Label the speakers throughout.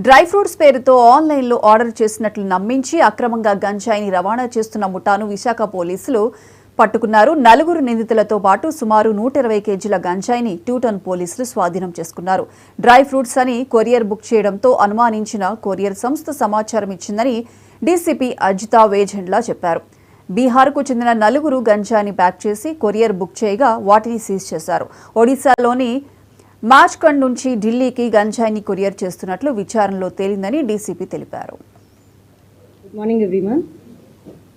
Speaker 1: Dry fruits పేరుతో ఆన్లైన్లో order చేసినట్లు నమ్మించి అక్రమంగా గంజాయిని రవాణా చేస్తున్న ముఠాను విశాఖ పోలీసులు పట్టుకున్నారు. 4 నిందితులతో పాటు సుమారు 120 కేజీల గంజాయిని 2 టౌన్ పోలీసులు స్వాధీనం చేసుకున్నారు. డ్రై ఫ్రూట్స్ అని కొరియర్ బుక్ చేయడంతో అనుమానించిన కొరియర్ సంస్థ సమాచారం ఇచ్చిందని డీసీపీ అజితా వేజెండ్లా చెప్పారు. బీహార్కు చెందిన 4 గంజాయిని ప్యాక్ చేసి కొరియర్ బుక్ చేయగా వాటిని సీజ్ చేశారు. ఒడిశాలోని మాచ్కండ్ నుంచి ఢిల్లీకి గంజాయిని కొరియర్ చేస్తున్నట్లు విచారణలో తేలిందని డీసీపీ తెలిపారు.
Speaker 2: Good morning everyone.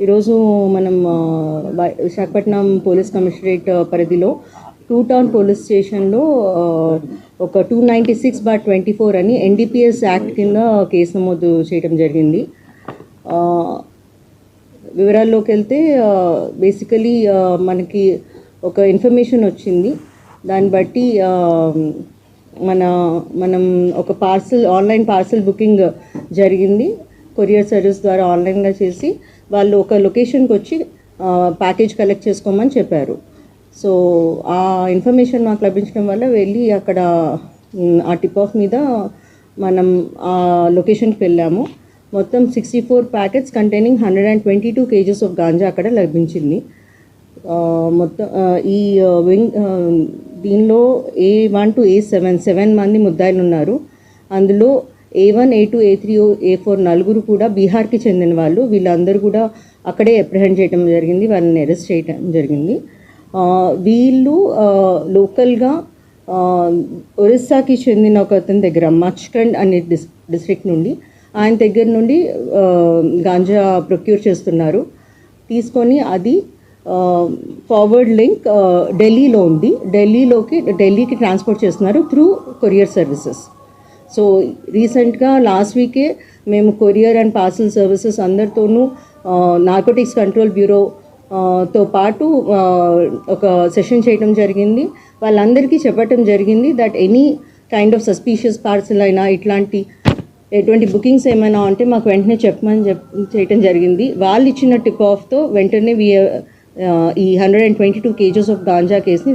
Speaker 2: ఈరోజు మనం విశాఖపట్నం పోలీస్ కమిషనరేట్ పరిధిలో 2 టౌన్ పోలీస్ స్టేషన్లో ఒక 296/24 అని ఎన్డీపీఎస్ యాక్ట్ కింద కేసు నమోదు చేయడం జరిగింది. వివరాల్లోకి వెళ్తే బేసికలీ మనకి ఒక ఇన్ఫర్మేషన్ వచ్చింది. దాన్ని బట్టి మనం ఒక ఆన్లైన్ పార్సల్ బుకింగ్ జరిగింది. కొరియర్ సర్వీస్ ద్వారా ఆన్లైన్గా చేసి వాళ్ళు ఒక లొకేషన్కి వచ్చి ప్యాకేజ్ కలెక్ట్ చేసుకోమని చెప్పారు. సో ఆ ఇన్ఫర్మేషన్ మాకు లభించడం వల్ల వెళ్ళి అక్కడ ఆ టిప్ ఆఫ్ మీద మనం ఆ లొకేషన్కి వెళ్ళాము. మొత్తం 64 packets containing 122 kgs of ganja అక్కడ లభించింది. మొత్తం ఈ దీనిలో A1 to A7 7 మంది ముద్దాయిలు ఉన్నారు. అందులో A1, A2, A3, A4 4 కూడా బీహార్కి చెందిన వాళ్ళు. వీళ్ళందరూ కూడా అక్కడే అప్రిహెండ్ చేయడం జరిగింది, వాళ్ళని అరెస్ట్ చేయడం జరిగింది. వీళ్ళు లోకల్గా ఒరిస్సాకి చెందిన ఒక అతని దగ్గర మచ్కండ్ అనే డిస్ట్రిక్ట్ నుండి ఆయన దగ్గర నుండి గాంజా ప్రొక్యూర్ చేస్తున్నారు. తీసుకొని అది ఫార్వర్డ్ లింక్ ఢిల్లీలో ఉంది. ఢిల్లీకి ట్రాన్స్పోర్ట్ చేస్తున్నారు త్రూ కొరియర్ సర్వీసెస్. సో రీసెంట్గా లాస్ట్ వీకే మేము కొరియర్ అండ్ పార్సల్ సర్వీసెస్ అందరితోనూ నార్కోటిక్స్ కంట్రోల్ బ్యూరోతో పాటు ఒక సెషన్ చేయడం జరిగింది. వాళ్ళందరికీ చెప్పటం జరిగింది that any kind of suspicious parcel అయినా ఎటువంటి బుకింగ్స్ ఏమైనా ఉంటే మాకు వెంటనే చెప్పమని చేయటం జరిగింది. వాళ్ళు ఇచ్చిన టిప్ ఆఫ్తో వెంటనే ఈ 122 కేజెస్ ఆఫ్ గాంజా కేసుని